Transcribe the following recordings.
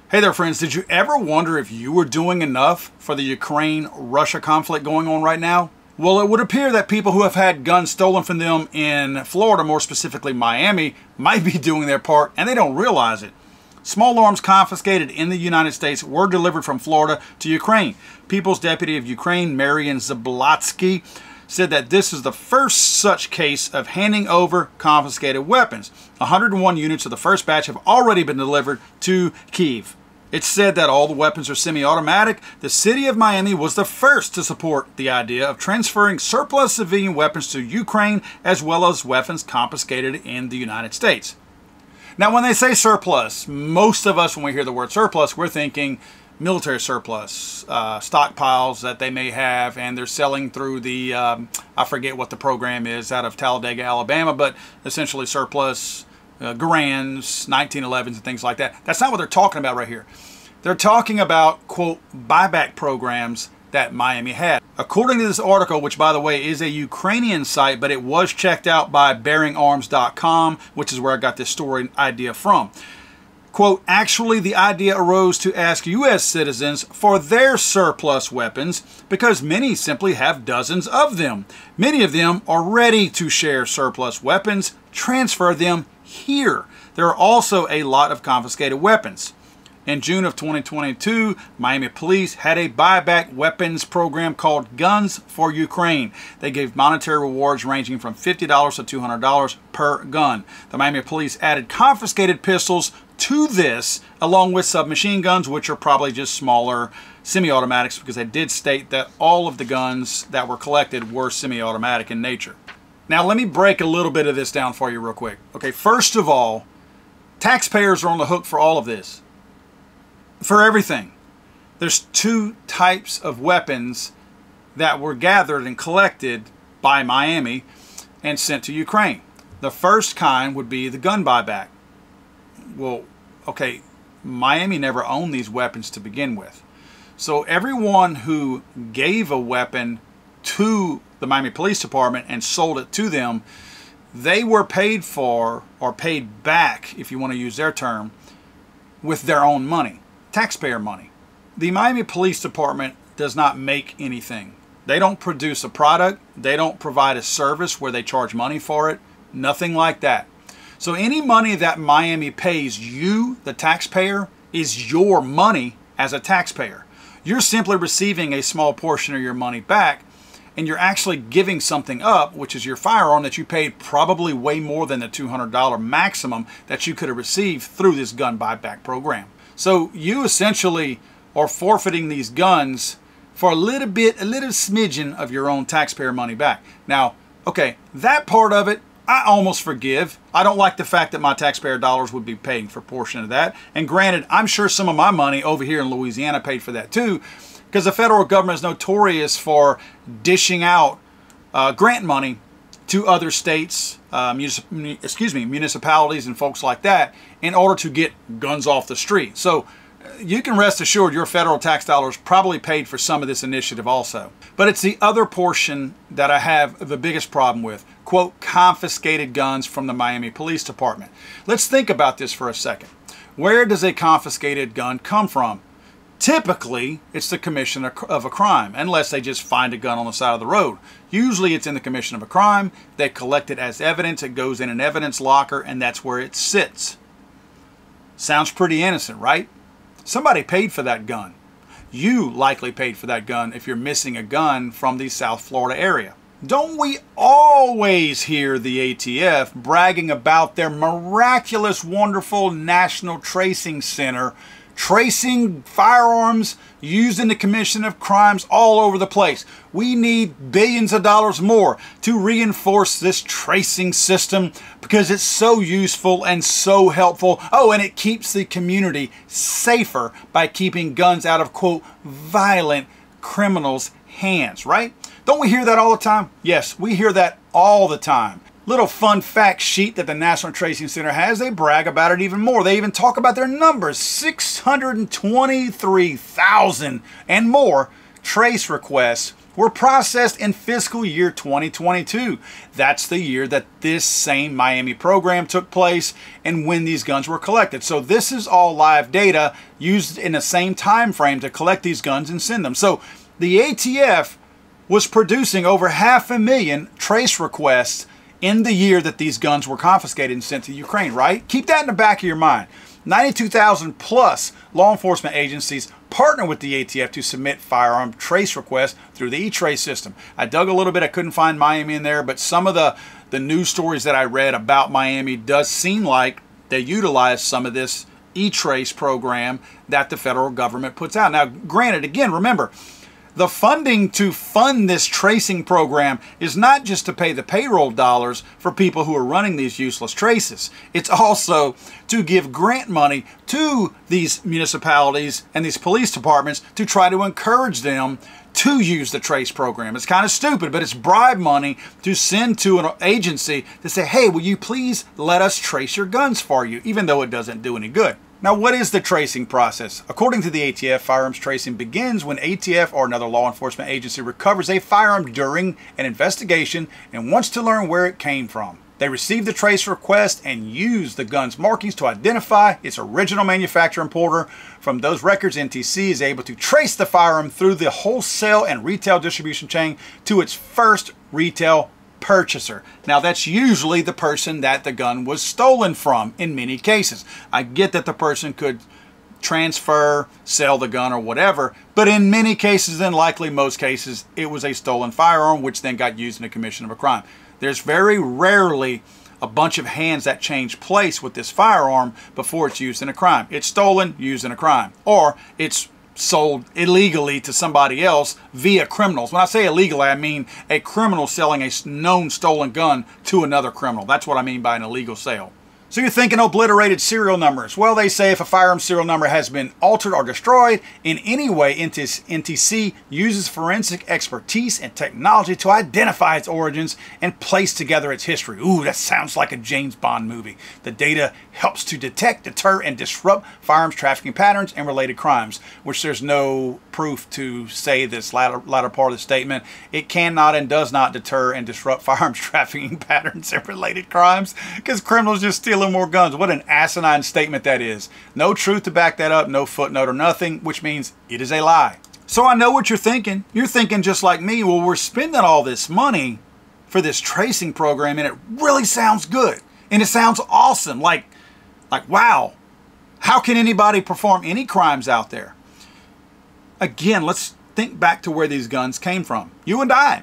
Hey there, friends. Did you ever wonder if you were doing enough for the Ukraine-Russia conflict going on right now? Well, it would appear that people who have had guns stolen from them in Florida, more specifically Miami, might be doing their part, and they don't realize it. Small arms confiscated in the United States were delivered from Florida to Ukraine. People's Deputy of Ukraine, Marian Zablotsky, said that this is the first such case of handing over confiscated weapons. 101 units of the first batch have already been delivered to Kyiv. It's said that all the weapons are semi-automatic. The city of Miami was the first to support the idea of transferring surplus civilian weapons to Ukraine, as well as weapons confiscated in the United States. Now, when they say surplus, most of us, when we hear the word surplus, we're thinking military surplus, stockpiles that they may have, and they're selling through the, I forget what the program is, out of Talladega, Alabama, but essentially surplus, Garands, 1911s, and things like that. That's not what they're talking about right here. They're talking about, quote, buyback programs that Miami had. According to this article, which by the way is a Ukrainian site, but it was checked out by BearingArms.com, which is where I got this story idea from. Quote, actually, the idea arose to ask U.S. citizens for their surplus weapons because many simply have dozens of them. Many of them are ready to share surplus weapons, transfer them here. There are also a lot of confiscated weapons. In June of 2022, Miami police had a buyback weapons program called Guns for Ukraine. They gave monetary rewards ranging from $50 to $200 per gun. The Miami police added confiscated pistols to this, along with submachine guns, which are probably just smaller semi-automatics, because they did state that all of the guns that were collected were semi-automatic in nature. Now, let me break a little bit of this down for you real quick. Okay, first of all, taxpayers are on the hook for all of this. For everything. There's two types of weapons that were gathered and collected by Miami and sent to Ukraine. The first kind would be the gun buyback. Well, okay, Miami never owned these weapons to begin with. So everyone who gave a weapon to the Miami Police Department and sold it to them, they were paid for, or paid back, if you want to use their term, with their own money, taxpayer money. The Miami Police Department does not make anything. They don't produce a product. They don't provide a service where they charge money for it. Nothing like that. So any money that Miami pays you, the taxpayer, is your money as a taxpayer. You're simply receiving a small portion of your money back, and you're actually giving something up, which is your firearm that you paid probably way more than the $200 maximum that you could have received through this gun buyback program. So you essentially are forfeiting these guns for a little smidgen of your own taxpayer money back. Now, okay, that part of it, I almost forgive. I don't like the fact that my taxpayer dollars would be paying for a portion of that. And granted, I'm sure some of my money over here in Louisiana paid for that too, because the federal government is notorious for dishing out grant money to other states, municipalities and folks like that in order to get guns off the street. So you can rest assured your federal tax dollars probably paid for some of this initiative also. But it's the other portion that I have the biggest problem with. Quote, confiscated guns from the Miami Police Department. Let's think about this for a second. Where does a confiscated gun come from? Typically, it's the commission of a crime, unless they just find a gun on the side of the road. Usually it's in the commission of a crime. They collect it as evidence. It goes in an evidence locker, and that's where it sits. Sounds pretty innocent, right? Somebody paid for that gun. You likely paid for that gun if you're missing a gun from the South Florida area. Don't we always hear the ATF bragging about their miraculous, wonderful National Tracing Center, tracing firearms used in the commission of crimes all over the place? We need billions of dollars more to reinforce this tracing system because it's so useful and so helpful. Oh, and it keeps the community safer by keeping guns out of, quote, violent criminals' hands, right? Don't we hear that all the time? Yes, we hear that all the time. Little fun fact sheet that the National Tracing Center has, they brag about it even more. They even talk about their numbers, 623,000 and more trace requests were processed in fiscal year 2022. That's the year that this same Miami program took place and when these guns were collected. So this is all live data used in the same time frame to collect these guns and send them. So the ATF was producing over 500,000 trace requests in the year that these guns were confiscated and sent to Ukraine, right? Keep that in the back of your mind. 92,000 plus law enforcement agencies partner with the ATF to submit firearm trace requests through the E-Trace system. I dug a little bit, I couldn't find Miami in there, but some of the news stories that I read about Miami does seem like they utilize some of this E-Trace program that the federal government puts out. Now, granted, again, remember, the funding to fund this tracing program is not just to pay the payroll dollars for people who are running these useless traces. It's also to give grant money to these municipalities and these police departments to try to encourage them to use the trace program. It's kind of stupid, but it's bribe money to send to an agency to say, hey, will you please let us trace your guns for you, even though it doesn't do any good. Now, what is the tracing process? According to the ATF, firearms tracing begins when ATF or another law enforcement agency recovers a firearm during an investigation and wants to learn where it came from. They receive the trace request and use the gun's markings to identify its original manufacturer and importer. From those records, NTC is able to trace the firearm through the wholesale and retail distribution chain to its first retail purchaser. Now, that's usually the person that the gun was stolen from in many cases. I get that the person could transfer, sell the gun or whatever, but in many cases, and likely most cases, it was a stolen firearm which then got used in the commission of a crime. There's very rarely a bunch of hands that change place with this firearm before it's used in a crime. It's stolen, used in a crime, or it's sold illegally to somebody else via criminals. When I say illegally, I mean a criminal selling a known stolen gun to another criminal. That's what I mean by an illegal sale. So you're thinking obliterated serial numbers. Well, they say if a firearm serial number has been altered or destroyed in any way, NTC uses forensic expertise and technology to identify its origins and place together its history. Ooh, that sounds like a James Bond movie. The data helps to detect, deter, and disrupt firearms trafficking patterns and related crimes, which there's no proof to say this latter part of the statement. It cannot and does not deter and disrupt firearms trafficking patterns and related crimes because criminals just steal more guns. What an asinine statement that is. No truth to back that up, no footnote or nothing, which means it is a lie. So I know what you're thinking. You're thinking just like me, well, we're spending all this money for this tracing program and it really sounds good. And it sounds awesome. Like wow, how can anybody perform any crimes out there? Again, let's think back to where these guns came from. You and I.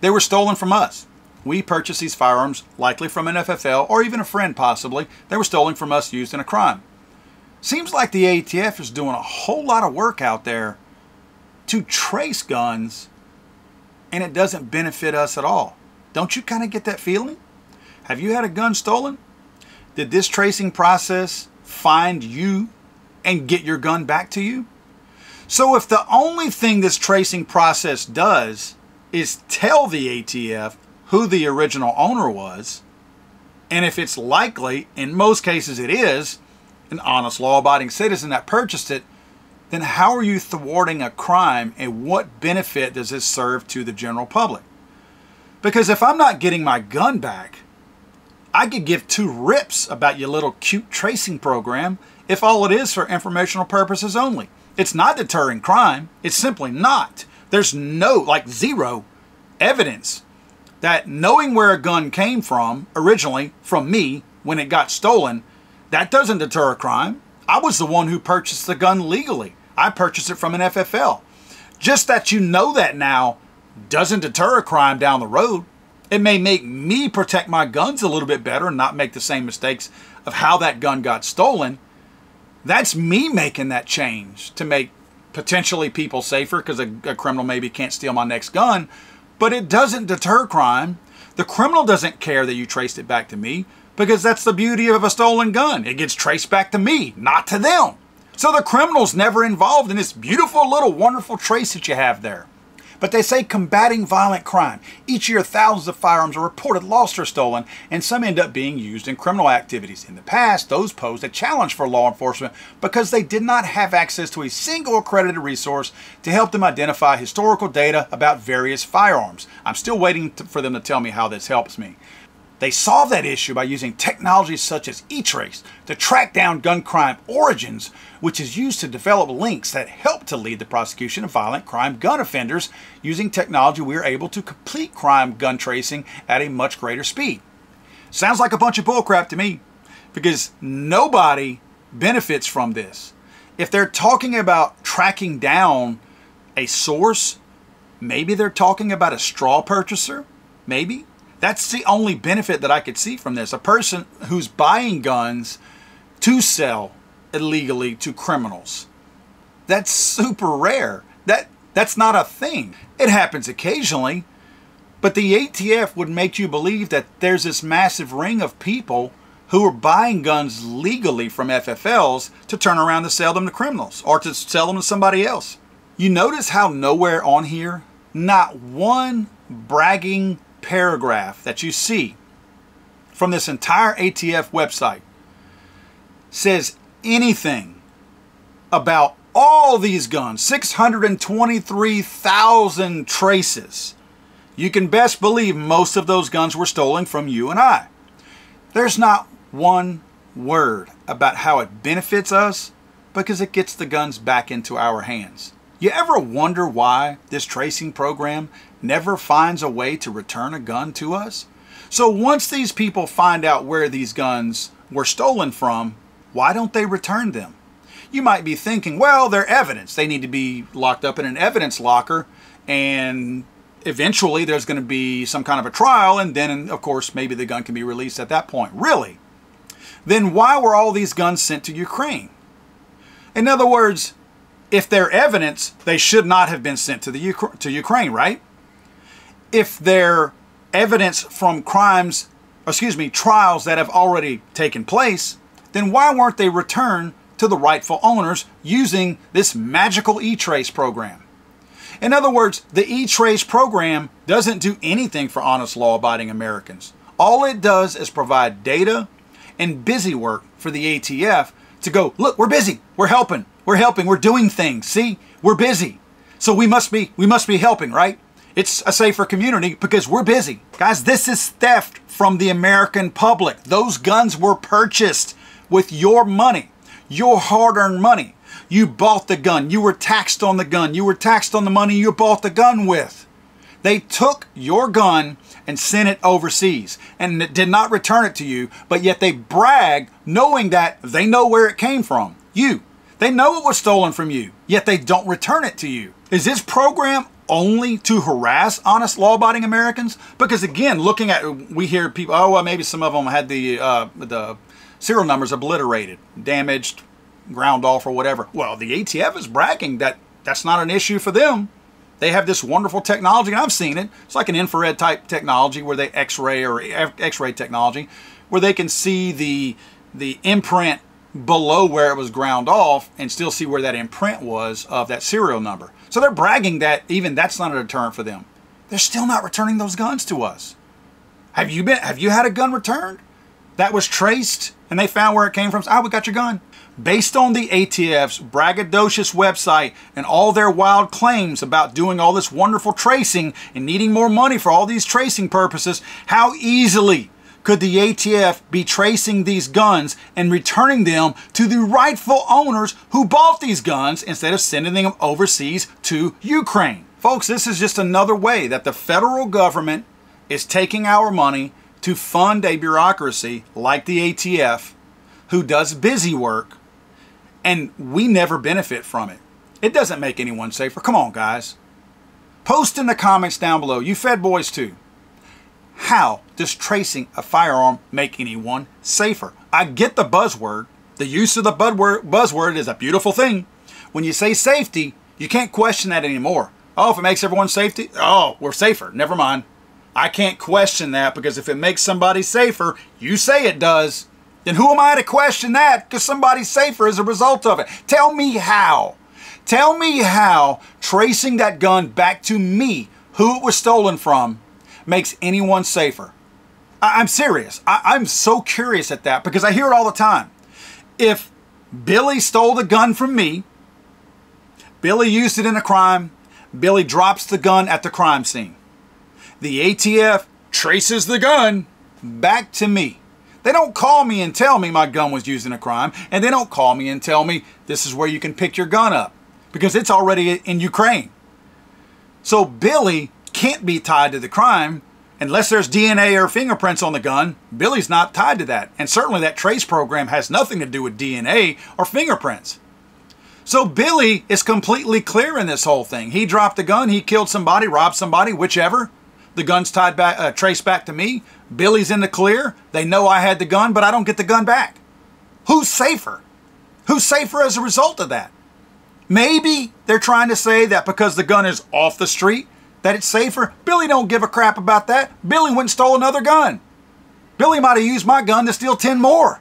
They were stolen from us. We purchased these firearms likely from an FFL or even a friend possibly. They were stolen from us, used in a crime. Seems like the ATF is doing a whole lot of work out there to trace guns and it doesn't benefit us at all. Don't you kind of get that feeling? Have you had a gun stolen? Did this tracing process find you and get your gun back to you? So if the only thing this tracing process does is tell the ATF who the original owner was, and if it's likely, in most cases it is, an honest law-abiding citizen that purchased it, then how are you thwarting a crime and what benefit does this serve to the general public? Because if I'm not getting my gun back, I could give two rips about your little cute tracing program if all it is for informational purposes only. It's not deterring crime. It's simply not. There's no, zero evidence that knowing where a gun came from, originally from me, when it got stolen, that doesn't deter a crime. I was the one who purchased the gun legally. I purchased it from an FFL. Just that you know that now doesn't deter a crime down the road. It may make me protect my guns a little bit better and not make the same mistakes of how that gun got stolen. That's me making that change to make potentially people safer because a criminal maybe can't steal my next gun. But it doesn't deter crime. The criminal doesn't care that you traced it back to me because that's the beauty of a stolen gun. It gets traced back to me, not to them. So the criminal's never involved in this beautiful little wonderful trace that you have there. But they say combating violent crime. Each year, thousands of firearms are reported lost or stolen, and some end up being used in criminal activities. In the past, those posed a challenge for law enforcement because they did not have access to a single accredited resource to help them identify historical data about various firearms. I'm still waiting for them to tell me how this helps me. They solved that issue by using technologies such as eTrace to track down gun crime origins, which is used to develop links that help to lead the prosecution of violent crime gun offenders. Using technology, we are able to complete crime gun tracing at a much greater speed. Sounds like a bunch of bullcrap to me, because nobody benefits from this. If they're talking about tracking down a source, maybe they're talking about a straw purchaser, maybe. That's the only benefit that I could see from this. A person who's buying guns to sell illegally to criminals. That's super rare. That's not a thing. It happens occasionally, but the ATF would make you believe that there's this massive ring of people who are buying guns legally from FFLs to turn around to sell them to criminals or to sell them to somebody else. You notice how nowhere on here, not one bragging paragraph that you see from this entire ATF website says anything about all these guns, 623,000 traces. You can best believe most of those guns were stolen from you and I. There's not one word about how it benefits us because it gets the guns back into our hands. You ever wonder why this tracing program never finds a way to return a gun to us? So once these people find out where these guns were stolen from, why don't they return them? You might be thinking, well, they're evidence. They need to be locked up in an evidence locker, and eventually there's going to be some kind of a trial, and then, of course, maybe the gun can be released at that point. Really? Then why were all these guns sent to Ukraine? In other words, if they're evidence, they should not have been sent to Ukraine, right? If they're evidence from trials that have already taken place, then why weren't they returned to the rightful owners using this magical eTrace program? In other words, the eTrace program doesn't do anything for honest, law-abiding Americans. All it does is provide data and busy work for the ATF to go, look, we're busy, we're helping, we're doing things. See, we're busy. So we must be helping, right? It's a safer community because we're busy. Guys, this is theft from the American public. Those guns were purchased with your money, your hard-earned money. You bought the gun. You were taxed on the gun. You were taxed on the money you bought the gun with. They took your gun and sent it overseas and did not return it to you, but yet they brag knowing that they know where it came from. They know it was stolen from you, yet they don't return it to you. Is this program only to harass honest, law-abiding Americans? Because again, we hear people, oh, well, maybe some of them had the serial numbers obliterated, damaged, ground off, or whatever. Well, the ATF is bragging that that's not an issue for them. They have this wonderful technology, and I've seen it. It's like an infrared type technology where they X-ray technology, where they can see the imprint below where it was ground off and still see where that imprint was of that serial number. So they're bragging that even that's not a deterrent for them. They're still not returning those guns to us. Have you had a gun returned that was traced and they found where it came from? Ah, we got your gun. Based on the ATF's braggadocious website and all their wild claims about doing all this wonderful tracing and needing more money for all these tracing purposes, how easily could the ATF be tracing these guns and returning them to the rightful owners who bought these guns instead of sending them overseas to Ukraine? Folks, this is just another way that the federal government is taking our money to fund a bureaucracy like the ATF who does busy work, and we never benefit from it. It doesn't make anyone safer. Come on, guys. Post in the comments down below, you Fed boys too. How does tracing a firearm make anyone safer? I get the buzzword. The use of the buzzword is a beautiful thing. When you say safety, you can't question that anymore. Oh, if it makes everyone safety, oh, we're safer. Never mind. I can't question that because if it makes somebody safer, you say it does. Then who am I to question that? Because somebody's safer as a result of it. Tell me how. Tell me how tracing that gun back to me, who it was stolen from, makes anyone safer. I'm serious. I'm so curious at that because I hear it all the time. If Billy stole the gun from me, Billy used it in a crime, Billy drops the gun at the crime scene. The ATF traces the gun back to me. They don't call me and tell me my gun was used in a crime, and they don't call me and tell me this is where you can pick your gun up because it's already in Ukraine. So Billy can't be tied to the crime unless there's DNA or fingerprints on the gun. Billy's not tied to that, and certainly that trace program has nothing to do with DNA or fingerprints. So Billy is completely clear in this whole thing. He dropped the gun, he killed somebody, robbed somebody, whichever. The gun's tied back, traced back to me. Billy's in the clear. They know I had the gun, but I don't get the gun back. Who's safer? Who's safer as a result of that? Maybe they're trying to say that because the gun is off the street, that it's safer. Billy don't give a crap about that. Billy went and stole another gun. Billy might have used my gun to steal 10 more.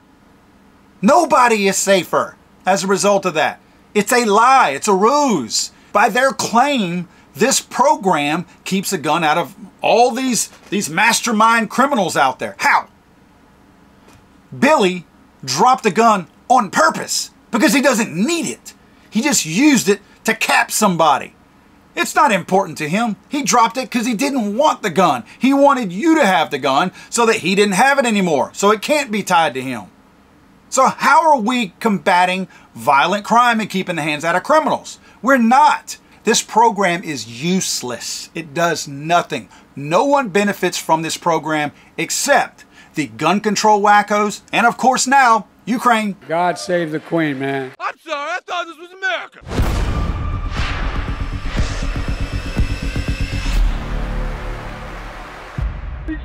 Nobody is safer as a result of that. It's a lie. It's a ruse. By their claim, this program keeps a gun out of all these mastermind criminals out there. How? Billy dropped the gun on purpose because he doesn't need it. He just used it to cap somebody. It's not important to him. He dropped it because he didn't want the gun. He wanted you to have the gun so that he didn't have it anymore. So it can't be tied to him. So how are we combating violent crime and keeping the hands out of criminals? We're not. This program is useless. It does nothing. No one benefits from this program except the gun control wackos and, of course, now, Ukraine. God save the Queen, man. I'm sorry, I thought this was America. He's